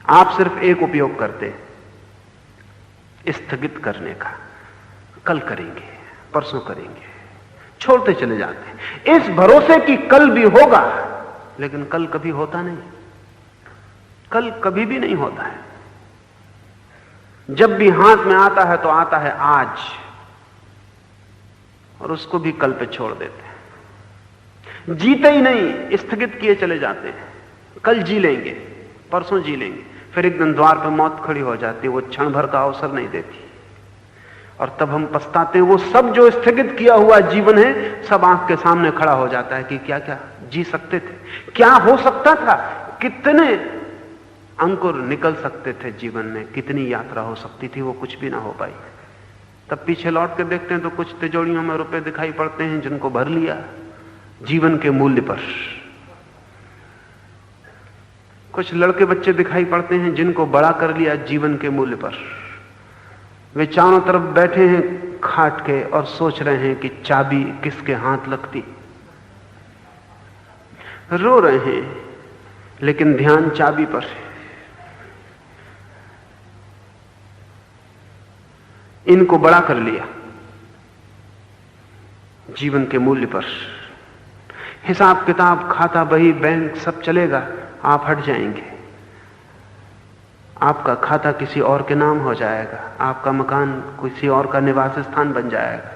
आप सिर्फ एक उपयोग करते हैं, स्थगित करने का। कल करेंगे, परसों करेंगे, छोड़ते चले जाते हैं इस भरोसे कि कल भी होगा, लेकिन कल कभी होता नहीं। कल कभी भी नहीं होता है। जब भी हाथ में आता है तो आता है आज, और उसको भी कल पे छोड़ देते हैं। जीते ही नहीं, स्थगित किए चले जाते हैं। कल जी लेंगे, परसों जी लेंगे, फिर एक दिन द्वार पर मौत खड़ी हो जाती है, वो क्षण भर का अवसर नहीं देती, और तब हम पछताते हैं। वो सब जो स्थगित किया हुआ जीवन है सब आंख के सामने खड़ा हो जाता है कि क्या क्या जी सकते थे, क्या हो सकता था, कितने अंकुर निकल सकते थे जीवन में, कितनी यात्रा हो सकती थी, वो कुछ भी ना हो पाई। तब पीछे लौट के देखते हैं तो कुछ तिजोरियों में रुपए दिखाई पड़ते हैं जिनको भर लिया जीवन के मूल्य पर। कुछ लड़के बच्चे दिखाई पड़ते हैं जिनको बड़ा कर लिया जीवन के मूल्य पर। वे चारों तरफ बैठे हैं खाट के और सोच रहे हैं कि चाबी किसके हाथ लगती। रो रहे हैं लेकिन ध्यान चाबी पर है। इनको बड़ा कर लिया जीवन के मूल्य पर। हिसाब किताब, खाता, बही, बैंक सब चलेगा, आप हट जाएंगे। आपका खाता किसी और के नाम हो जाएगा, आपका मकान किसी और का निवास स्थान बन जाएगा,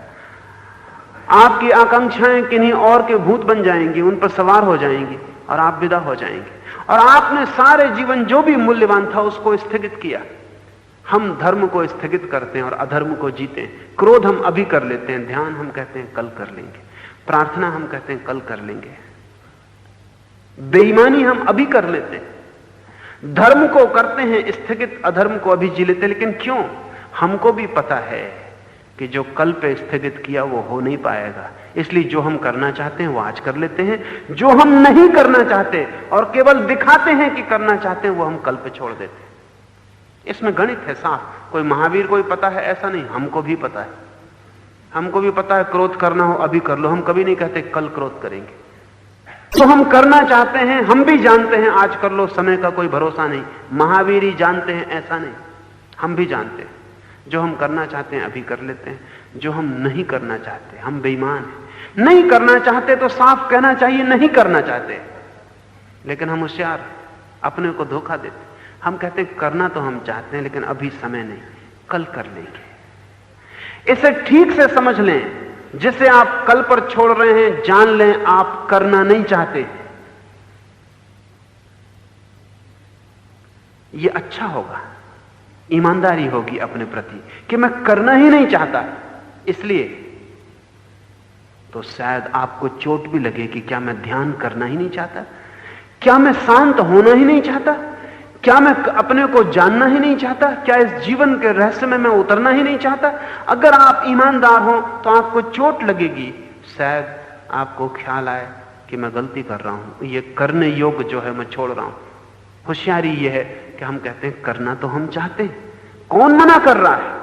आपकी आकांक्षाएं किन्हीं और के भूत बन जाएंगी, उन पर सवार हो जाएंगी और आप विदा हो जाएंगे। और आपने सारे जीवन जो भी मूल्यवान था उसको स्थगित किया। हम धर्म को स्थगित करते हैं और अधर्म को जीते हैं। क्रोध हम अभी कर लेते हैं, ध्यान हम कहते हैं कल कर लेंगे, प्रार्थना हम कहते हैं कल कर लेंगे, बेईमानी हम अभी कर लेते हैं, धर्म को करते हैं स्थगित, अधर्म को अभी जी लेते हैं। लेकिन क्यों? हमको भी पता है कि जो कल पे स्थगित किया वो हो नहीं पाएगा, इसलिए जो हम करना चाहते हैं वो आज कर लेते हैं, जो हम नहीं करना चाहते और केवल दिखाते हैं कि करना चाहते हैं वो हम कल पे छोड़ देते हैं। इसमें गणित है साफ। कोई महावीर को ही पता है ऐसा नहीं, हमको भी पता है। हमको भी पता है क्रोध करना हो अभी कर लो, हम कभी नहीं कहते कल क्रोध करेंगे। तो हम करना चाहते हैं, हम भी जानते हैं आज कर लो, समय का कोई भरोसा नहीं। महावीर ही जानते हैं ऐसा नहीं, हम भी जानते हैं। जो हम करना चाहते हैं अभी कर लेते हैं, जो हम नहीं करना चाहते हम बेईमान हैं। नहीं करना चाहते तो साफ कहना चाहिए नहीं करना चाहते, लेकिन हम होशियार अपने को धोखा देते। हम कहते हैं करना तो हम चाहते हैं लेकिन अभी समय नहीं, कल कर लेंगे। इसे ठीक से समझ लें, जिसे आप कल पर छोड़ रहे हैं जान लें आप करना नहीं चाहते। यह अच्छा होगा, ईमानदारी होगी अपने प्रति कि मैं करना ही नहीं चाहता। इसलिए तो शायद आपको चोट भी लगे कि क्या मैं ध्यान करना ही नहीं चाहता, क्या मैं शांत होना ही नहीं चाहता, क्या मैं अपने को जानना ही नहीं चाहता, क्या इस जीवन के रहस्य में मैं उतरना ही नहीं चाहता। अगर आप ईमानदार हो तो आपको चोट लगेगी, शायद आपको ख्याल आए कि मैं गलती कर रहा हूं, ये करने योग्य जो है मैं छोड़ रहा हूं। होशियारी यह है कि हम कहते हैं करना तो हम चाहते हैं, कौन मना कर रहा है।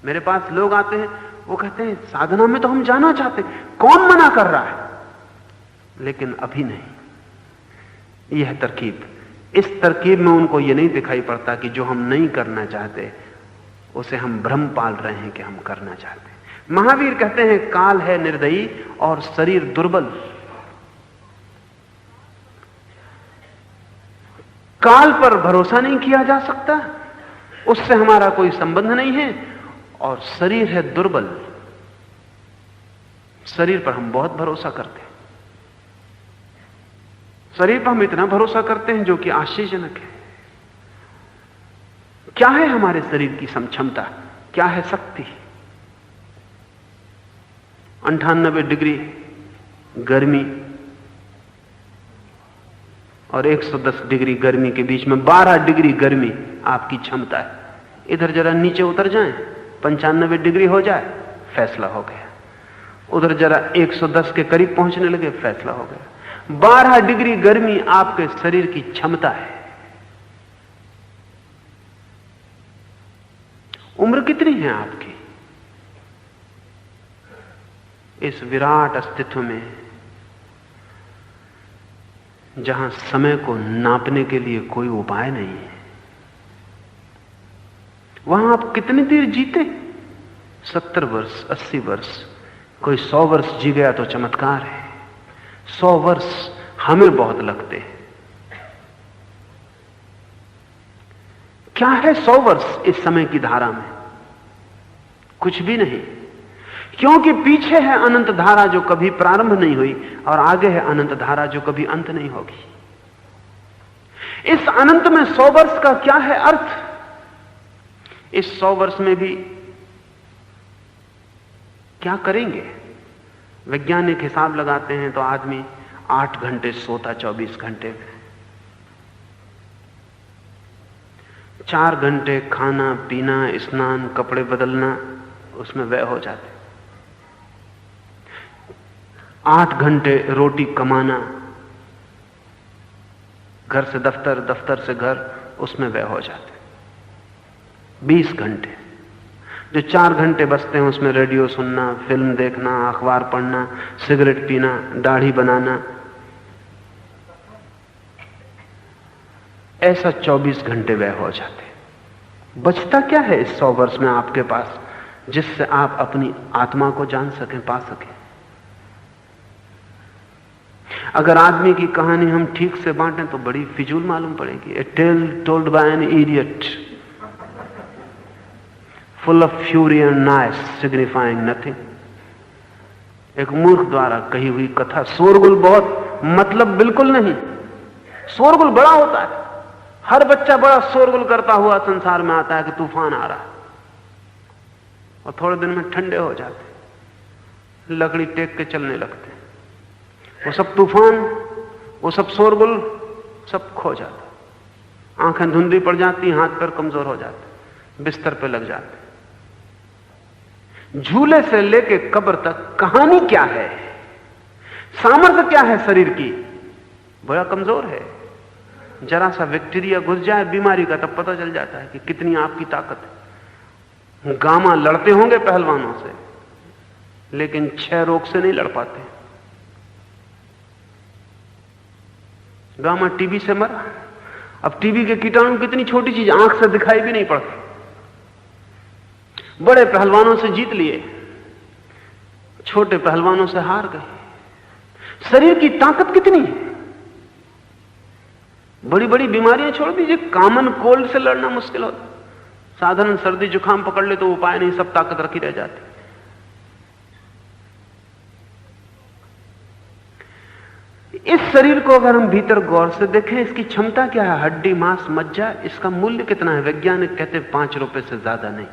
मेरे पास लोग आते हैं वो कहते हैं साधना में तो हम जाना चाहते हैं, कौन मना कर रहा है, लेकिन अभी नहीं। यह तरकीब, इस तरकीब में उनको यह नहीं दिखाई पड़ता कि जो हम नहीं करना चाहते उसे हम भ्रम पाल रहे हैं कि हम करना चाहते हैं। महावीर कहते हैं काल है निर्दयी और शरीर दुर्बल। काल पर भरोसा नहीं किया जा सकता, उससे हमारा कोई संबंध नहीं है, और शरीर है दुर्बल। शरीर पर हम बहुत भरोसा करते हैं, शरीर पर हम इतना भरोसा करते हैं जो कि आश्चर्यजनक है। क्या है हमारे शरीर की क्षमता, क्या है शक्ति? 98 डिग्री गर्मी और 110 डिग्री गर्मी के बीच में 12 डिग्री गर्मी आपकी क्षमता है। इधर जरा नीचे उतर जाएं, 95 डिग्री हो जाए, फैसला हो गया। उधर जरा 110 के करीब पहुंचने लगे, फैसला हो गया। 12 डिग्री गर्मी आपके शरीर की क्षमता है। उम्र कितनी है आपकी? इस विराट अस्तित्व में जहां समय को नापने के लिए कोई उपाय नहीं है। वहां आप कितनी देर जीते? 70 वर्ष, 80 वर्ष, कोई 100 वर्ष जी गया तो चमत्कार है। 100 वर्ष हमें बहुत लगते हैं। क्या है 100 वर्ष इस समय की धारा में? कुछ भी नहीं, क्योंकि पीछे है अनंत धारा जो कभी प्रारंभ नहीं हुई, और आगे है अनंत धारा जो कभी अंत नहीं होगी। इस अनंत में 100 वर्ष का क्या है अर्थ? इस 100 वर्ष में भी क्या करेंगे? वैज्ञानिक हिसाब लगाते हैं तो आदमी 8 घंटे सोता 24 घंटे में, 4 घंटे खाना पीना, स्नान, कपड़े बदलना, उसमें व्यय हो जाते। 8 घंटे रोटी कमाना, घर से दफ्तर, दफ्तर से घर, उसमें व्यय हो जाते। 20 घंटे, जो 4 घंटे बचते हैं उसमें रेडियो सुनना, फिल्म देखना, अखबार पढ़ना, सिगरेट पीना, दाढ़ी बनाना, ऐसा 24 घंटे व्यय हो जाते। बचता क्या है इस 100 वर्ष में आपके पास, जिससे आप अपनी आत्मा को जान सकें, पा सकें? अगर आदमी की कहानी हम ठीक से बांटें तो बड़ी फिजूल मालूम पड़ेगी। A tale told by an idiot, full of fury and nice, signifying nothing. एक मूर्ख द्वारा कही हुई कथा, शोरगुल बहुत, मतलब बिल्कुल नहीं। शोरगुल बड़ा होता है, हर बच्चा बड़ा शोरगुल करता हुआ संसार में आता है कि तूफान आ रहा है, और थोड़े दिन में ठंडे हो जाते, लकड़ी टेक के चलने लगते। वो सब तूफान, वो सब शोरगुल, सब खो जाता। आंखें धुंधली पड़ जाती, हाथ पैर कमजोर हो जाते, बिस्तर पे लग जाते। झूले से लेके कब्र तक कहानी क्या है, सामर्थ्य क्या है शरीर की? बड़ा कमजोर है। जरा सा बैक्टीरिया घुस जाए बीमारी का, तब पता चल जाता है कि कितनी आपकी ताकत है। गामा लड़ते होंगे पहलवानों से, लेकिन क्षय रोग से नहीं लड़ पाते। गामा टीबी से मरा। अब टीबी के कीटाणु कितनी छोटी चीज, आंख से दिखाई भी नहीं पड़ती। बड़े पहलवानों से जीत लिए, छोटे पहलवानों से हार गए। शरीर की ताकत कितनी है। बड़ी बड़ी बीमारियां छोड़ दीजिए, कॉमन कोल्ड से लड़ना मुश्किल होता। साधारण सर्दी जुकाम पकड़ ले तो उपाय नहीं, सब ताकत रखी रह जाती। इस शरीर को अगर हम भीतर गौर से देखें, इसकी क्षमता क्या है? हड्डी, मांस, मज्जा, इसका मूल्य कितना है? वैज्ञानिक कहते हैं 5 रुपए से ज्यादा नहीं,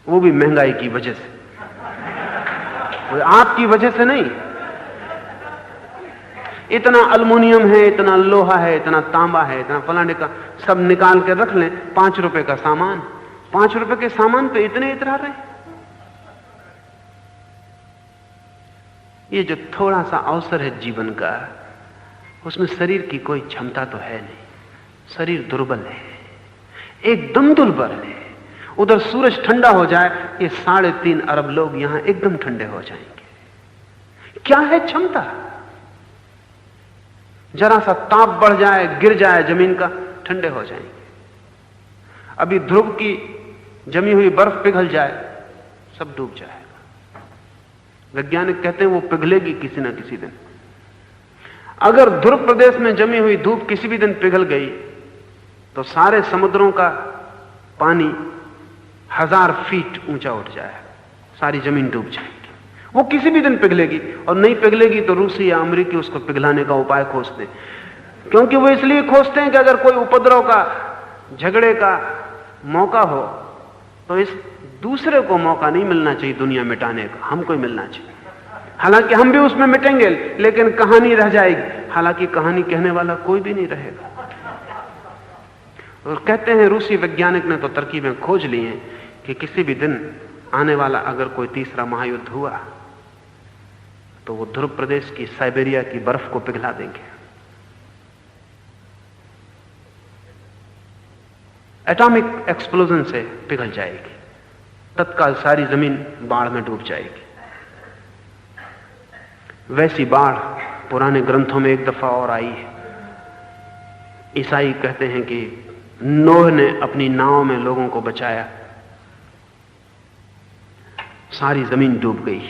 वो भी महंगाई की वजह से, आपकी वजह से नहीं। इतना अल्युमिनियम है, इतना लोहा है, इतना तांबा है, इतना फलाने का, सब निकाल के रख लें, 5 रुपए का सामान। 5 रुपए के सामान पे इतने इतरा रहे। ये जो थोड़ा सा अवसर है जीवन का, उसमें शरीर की कोई क्षमता तो है नहीं। शरीर दुर्बल है, एकदम दुर्बल है। उधर सूरज ठंडा हो जाए, ये 3.5 अरब लोग यहां एकदम ठंडे हो जाएंगे। क्या है क्षमता? जरा सा ताप बढ़ जाए, गिर जाए जमीन का, ठंडे हो जाएंगे। अभी ध्रुव की जमी हुई बर्फ पिघल जाए, सब डूब जाएगा। वैज्ञानिक कहते हैं वो पिघलेगी किसी ना किसी दिन। अगर ध्रुव प्रदेश में जमी हुई धूप किसी भी दिन पिघल गई तो सारे समुद्रों का पानी 1000 फीट ऊंचा उठ जाएगा, सारी जमीन डूब जाएगी। वो किसी भी दिन पिघलेगी, और नहीं पिघलेगी तो रूसी या अमेरिकी उसको पिघलाने का उपाय खोजते हैं। क्योंकि वो इसलिए खोजते हैं कि अगर कोई उपद्रव का, झगड़े का मौका हो तो इस दूसरे को मौका नहीं मिलना चाहिए दुनिया मिटाने का, हमको ही मिलना चाहिए। हालांकि हम भी उसमें मिटेंगे, लेकिन कहानी रह जाएगी। हालांकि कहानी कहने वाला कोई भी नहीं रहेगा। और कहते हैं रूसी वैज्ञानिक ने तो तरकीबें खोज ली हैं कि किसी भी दिन आने वाला अगर कोई तीसरा महायुद्ध हुआ तो वो ध्रुव प्रदेश की, साइबेरिया की बर्फ को पिघला देंगे। एटॉमिक एक्सप्लोजन से पिघल जाएगी, तत्काल सारी जमीन बाढ़ में डूब जाएगी। वैसी बाढ़ पुराने ग्रंथों में एक दफा और आई है। ईसाई कहते हैं कि नूह ने अपनी नाव में लोगों को बचाया, सारी जमीन डूब गई।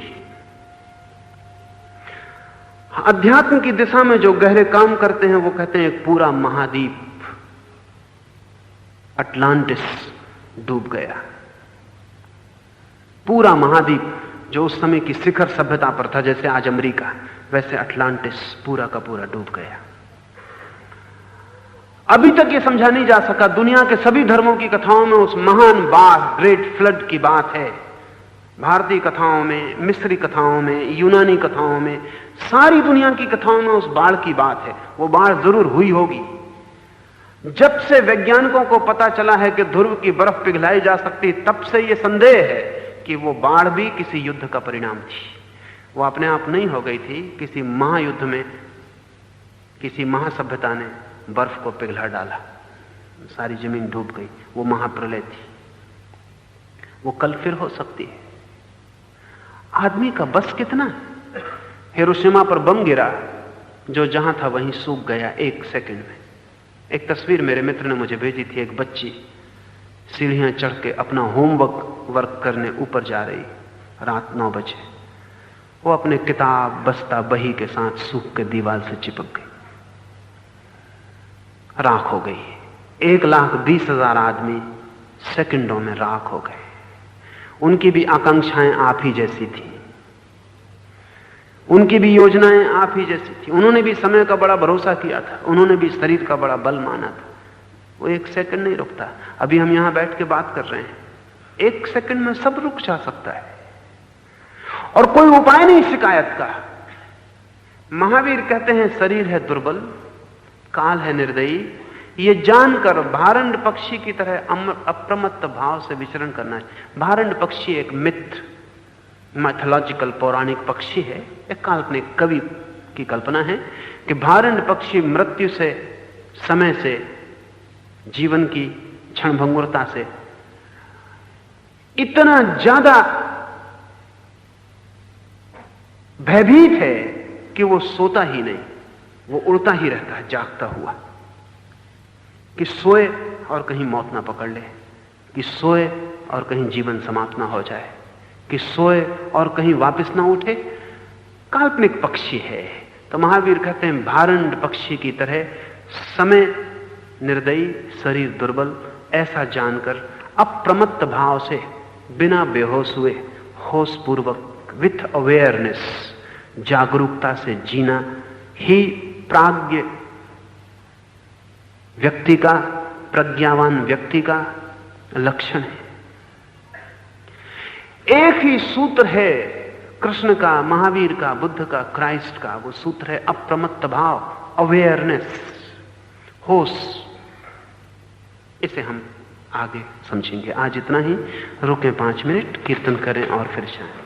अध्यात्म की दिशा में जो गहरे काम करते हैं वो कहते हैं एक पूरा महाद्वीप अटलांटिस डूब गया। पूरा महाद्वीप जो उस समय की शिखर सभ्यता पर था, जैसे आज अमेरिका, वैसे अटलांटिस पूरा का पूरा डूब गया। अभी तक ये समझा नहीं जा सका। दुनिया के सभी धर्मों की कथाओं में उस महान बाढ़, ग्रेट फ्लड की बात है। भारतीय कथाओं में, मिस्री कथाओं में, यूनानी कथाओं में, सारी दुनिया की कथाओं में उस बाढ़ की बात है। वो बाढ़ जरूर हुई होगी। जब से वैज्ञानिकों को पता चला है कि ध्रुव की बर्फ पिघलाई जा सकती, तब से यह संदेह है कि वो बाढ़ भी किसी युद्ध का परिणाम थी। वो अपने आप नहीं हो गई थी, किसी महायुद्ध में किसी महासभ्यता ने बर्फ को पिघला डाला, सारी जमीन डूब गई। वो महाप्रलय थी। वो कल फिर हो सकती है। आदमी का बस कितना है? हिरोशिमा पर बम गिरा, जो जहां था वहीं सूख गया 1 सेकंड में। एक तस्वीर मेरे मित्र ने मुझे भेजी थी। एक बच्ची सीढ़ियां चढ़ के अपना होमवर्क करने ऊपर जा रही, रात 9 बजे। वो अपने किताब, बस्ता, बही के साथ सूख के दीवार से चिपक गई, राख हो गई। 1,20,000 आदमी सेकंडों में राख हो गए। उनकी भी आकांक्षाएं आप ही जैसी थी, उनकी भी योजनाएं आप ही जैसी थी। उन्होंने भी समय का बड़ा भरोसा किया था, उन्होंने भी शरीर का बड़ा बल माना था। वो 1 सेकंड नहीं रुकता। अभी हम यहां बैठ के बात कर रहे हैं, 1 सेकंड में सब रुक जा सकता है और कोई उपाय नहीं शिकायत का। महावीर कहते हैं शरीर है दुर्बल, काल है निर्दयी। ये जानकर भारंड पक्षी की तरह अप्रमत्त भाव से विचरण करना है। भारंड पक्षी एक मिथ, मैथोलॉजिकल पौराणिक पक्षी है। एक काल्पनिक कवि की कल्पना है कि भारंड पक्षी मृत्यु से, समय से, जीवन की क्षणभंगुरता से इतना ज्यादा भयभीत है कि वो सोता ही नहीं, वो उड़ता ही रहता है जागता हुआ, कि सोए और कहीं मौत ना पकड़ ले, कि सोए और कहीं जीवन समाप्त ना हो जाए, कि सोए और कहीं वापस ना उठे। काल्पनिक पक्षी है। तो महावीर कहते हैं भारंड पक्षी की तरह समय निर्दयी, शरीर दुर्बल, ऐसा जानकर अप्रमत्त भाव से, बिना बेहोश हुए, होश पूर्वक, विथ अवेयरनेस, जागरूकता से जीना ही प्राज्ञ व्यक्ति का, प्रज्ञावान व्यक्ति का लक्षण है। एक ही सूत्र है कृष्ण का, महावीर का, बुद्ध का, क्राइस्ट का। वो सूत्र है अप्रमत्त भाव, अवेयरनेस, होश। इसे हम आगे समझेंगे। आज इतना ही। रुकें 5 मिनट, कीर्तन करें और फिर शायद